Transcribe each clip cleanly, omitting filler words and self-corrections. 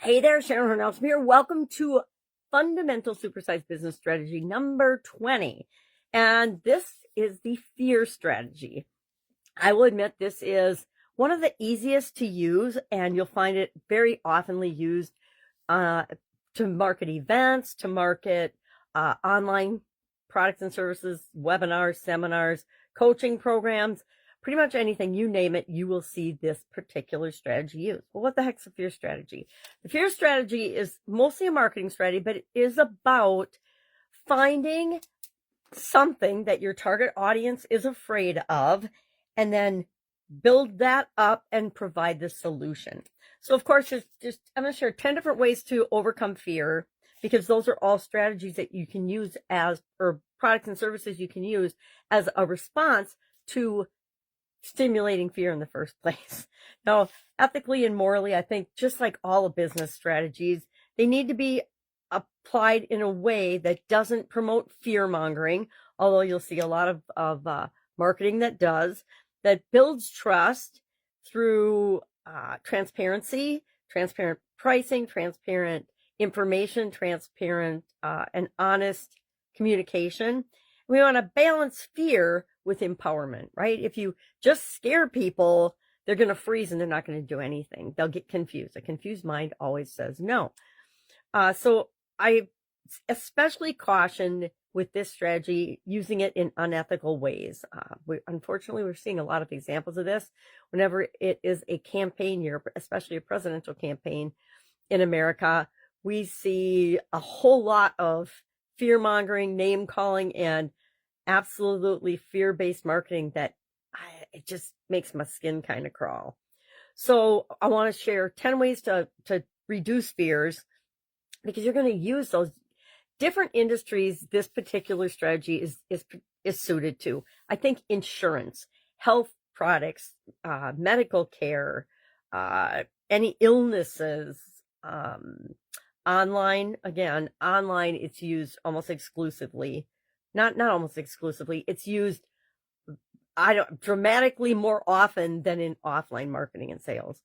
Hey there, Sharon Horne-Ellstrom here. Welcome to Fundamental Supersize Business Strategy number 20. And this is the fear strategy. I will admit this is one of the easiest to use, and you'll find it very oftenly used to market events, to market online products and services, webinars, seminars, coaching programs. Pretty much anything, you name it, you will see this particular strategy used. Well, what the heck's a fear strategy? The fear strategy is mostly a marketing strategy, but it is about finding something that your target audience is afraid of and then build that up and provide the solution. So, of course, I'm going to share 10 different ways to overcome fear, because those are all strategies that you can use or products and services you can use as a response to stimulating fear in the first place. Now, ethically and morally, I think just like all business strategies, they need to be applied in a way that doesn't promote fear mongering, although you'll see a lot of marketing that does, that builds trust through transparency, transparent pricing, transparent information, transparent and honest communication. We want to balance fear with empowerment, right? If you just scare people, they're going to freeze and they're not going to do anything. They'll get confused. A confused mind always says no. So I especially caution with this strategy using it in unethical ways. Unfortunately, we're seeing a lot of examples of this whenever it is a campaign year, especially a presidential campaign in America. We see a whole lot of fear mongering, name calling, and absolutely fear-based marketing that it just makes my skin kind of crawl. So I want to share 10 ways to reduce fears, because you're going to use those different industries. This particular strategy is suited to. I think insurance, health products, medical care, any illnesses, online. Again, online, it's used almost exclusively. Not almost exclusively. It's used dramatically more often than in offline marketing and sales.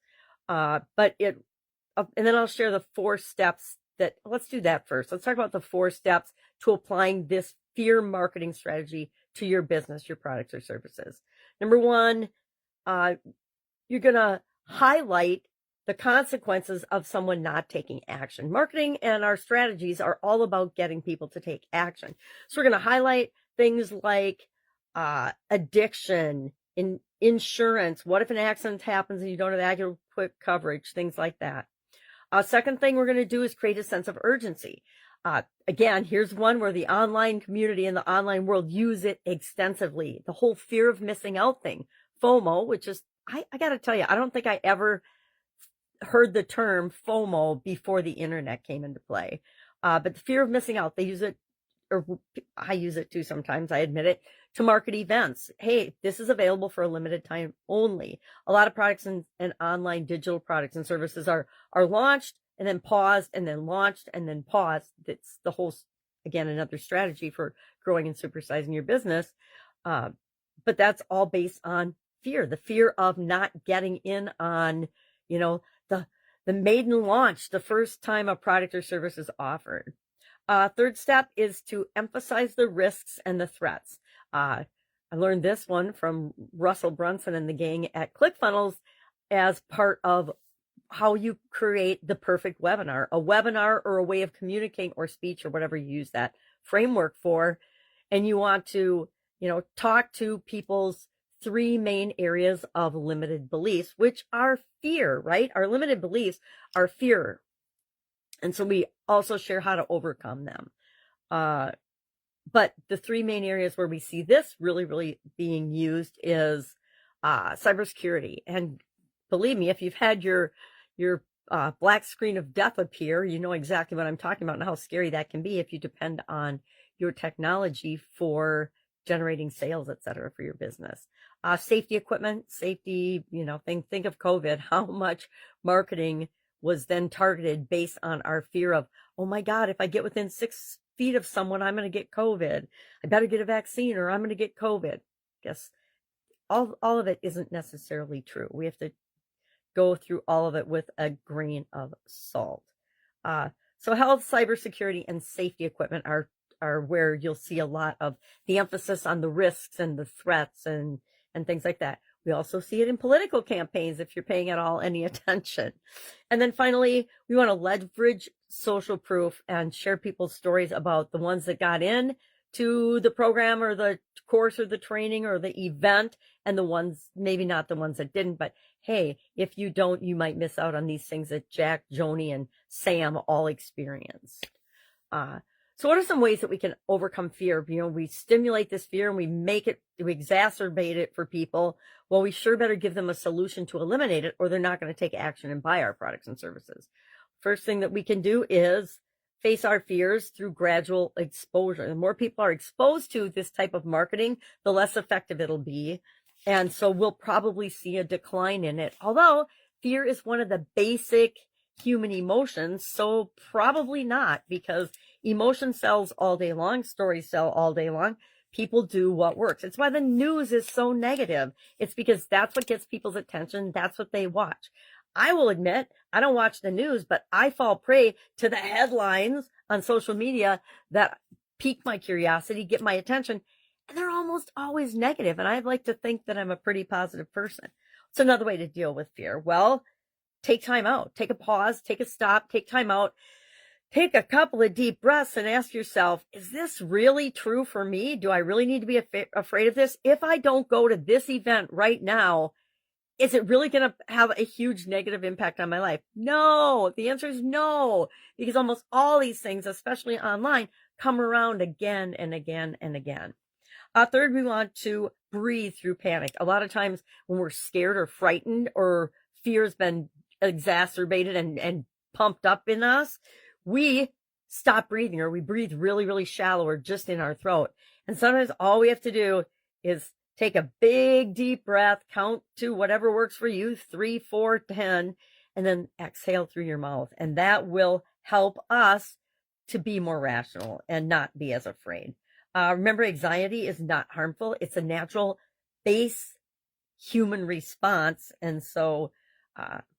And then I'll share the 4 steps let's do that first. Let's talk about the 4 steps to applying this fear marketing strategy to your business, your products or services. Number 1, you're going to highlight the consequences of someone not taking action. Marketing and our strategies are all about getting people to take action. So we're going to highlight things like addiction, insurance. What if an accident happens and you don't have adequate coverage? Things like that. Second thing we're going to do is create a sense of urgency. Again, here's one where the online community and the online world use it extensively. The whole fear of missing out thing, FOMO, which is, I got to tell you, I don't think I ever heard the term FOMO before the internet came into play. But the fear of missing out, they use it, or I use it too sometimes, I admit it, to market events. Hey, this is available for a limited time only. A lot of products and online digital products and services are launched and then paused and then launched and then paused. It's the whole, again, another strategy for growing and supersizing your business. But that's all based on fear, the fear of not getting in on, the maiden launch, the first time a product or service is offered. Third step is to emphasize the risks and the threats. I learned this one from Russell Brunson and the gang at ClickFunnels as part of how you create the perfect webinar. A webinar or a way of communicating or speech or whatever you use that framework for. And you want to, talk to people's 3 main areas of limited beliefs, which are fear, right? Our limited beliefs are fear. And so we also share how to overcome them. But the 3 main areas where we see this really, really being used is cybersecurity. And believe me, if you've had your black screen of death appear, you know exactly what I'm talking about and how scary that can be if you depend on your technology for generating sales, et cetera, for your business. Safety equipment, safety, think of COVID, how much marketing was then targeted based on our fear of, oh my God, if I get within 6 feet of someone, I'm going to get COVID. I better get a vaccine or I'm going to get COVID. Guess all of it isn't necessarily true. We have to go through all of it with a grain of salt. So health, cybersecurity, and safety equipment are where you'll see a lot of the emphasis on the risks and the threats and things like that. We also see it in political campaigns if you're paying at all any attention. And then finally, we want to leverage social proof and share people's stories about the ones that got in to the program or the course or the training or the event, and the ones, maybe not the ones that didn't, but hey, if you don't, you might miss out on these things that Jack, Joni, and Sam all experienced. So what are some ways that we can overcome fear? We stimulate this fear and we exacerbate it for people. Well, we sure better give them a solution to eliminate it, or they're not going to take action and buy our products and services. First thing that we can do is face our fears through gradual exposure. The more people are exposed to this type of marketing, the less effective it'll be. And so we'll probably see a decline in it. Although fear is one of the basic human emotions, so probably not, because emotion sells all day long, stories sell all day long. People do what works. It's why the news is so negative. It's because that's what gets people's attention. That's what they watch. I will admit, I don't watch the news, but I fall prey to the headlines on social media that pique my curiosity, get my attention, and they're almost always negative. And I'd like to think that I'm a pretty positive person. It's another way to deal with fear. Well, take time out, take a pause, take a stop, take time out, take a couple of deep breaths and ask yourself, is this really true for me? Do I really need to be afraid of this? If I don't go to this event right now, is it really going to have a huge negative impact on my life? No, the answer is no, because almost all these things, especially online, come around again and again and again. Third, we want to breathe through panic. A lot of times when we're scared or frightened or fear has been exacerbated and pumped up in us, we stop breathing, or we breathe really, really shallow or just in our throat. And sometimes all we have to do is take a big deep breath, count to whatever works for you, 3, 4, 10, and then exhale through your mouth. And that will help us to be more rational and not be as afraid. Remember, anxiety is not harmful. It's a natural base human response. And so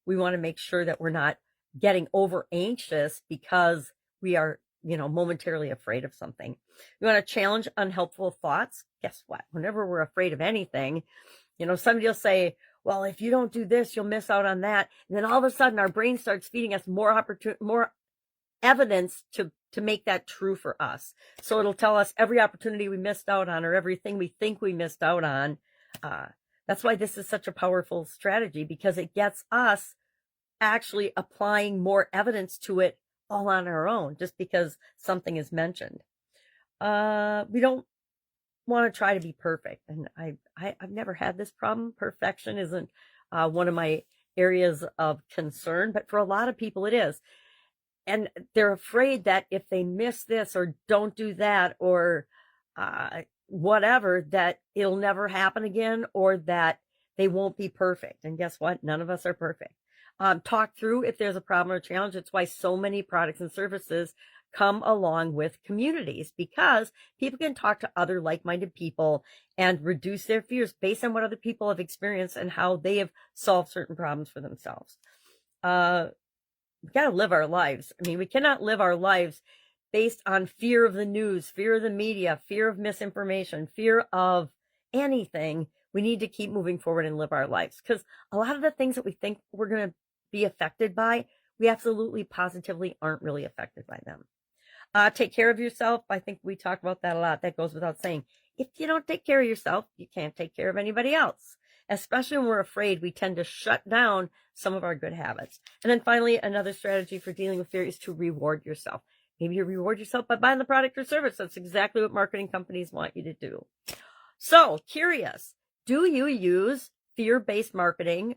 we want to make sure that we're not getting over anxious because we are, momentarily afraid of something. We want to challenge unhelpful thoughts. Guess what? Whenever we're afraid of anything, somebody will say, well, if you don't do this, you'll miss out on that. And then all of a sudden our brain starts feeding us more evidence to make that true for us. So it'll tell us every opportunity we missed out on, or everything we think we missed out on. That's why this is such a powerful strategy, because it gets us actually applying more evidence to it all on our own, just because something is mentioned. We don't want to try to be perfect. And I've never had this problem. Perfection isn't one of my areas of concern, but for a lot of people it is. And they're afraid that if they miss this or don't do that or whatever, that it'll never happen again, or that they won't be perfect. And guess what? None of us are perfect. Talk through if there's a problem or challenge. It's why so many products and services come along with communities, because people can talk to other like-minded people and reduce their fears based on what other people have experienced and how they have solved certain problems for themselves. We got to live our lives. I mean, we cannot live our lives based on fear of the news, fear of the media, fear of misinformation, fear of anything. We need to keep moving forward and live our lives, because a lot of the things that we think we're going to be affected by, we absolutely positively aren't really affected by them. Take care of yourself. I think we talk about that a lot. That goes without saying. If you don't take care of yourself, you can't take care of anybody else. Especially when we're afraid, we tend to shut down some of our good habits. And then finally, another strategy for dealing with fear is to reward yourself. Maybe you reward yourself by buying the product or service. That's exactly what marketing companies want you to do. So, curious, do you use fear-based marketing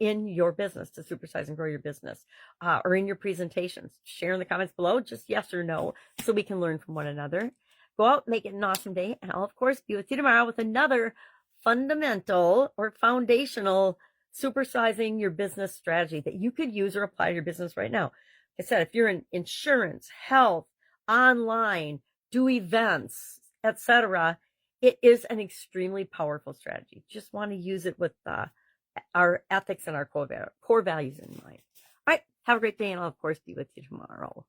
in your business to supersize and grow your business, or in your presentations? Share in the comments below, just yes or no, so we can learn from one another. Go out, make it an awesome day, and I'll, of course, be with you tomorrow with another fundamental or foundational supersizing your business strategy that you could use or apply to your business right now. Like I said, if you're in insurance, health, online, do events, etc., it is an extremely powerful strategy. Just want to use it with our ethics and our core values in mind. All right. Have a great day, and I'll, of course, be with you tomorrow.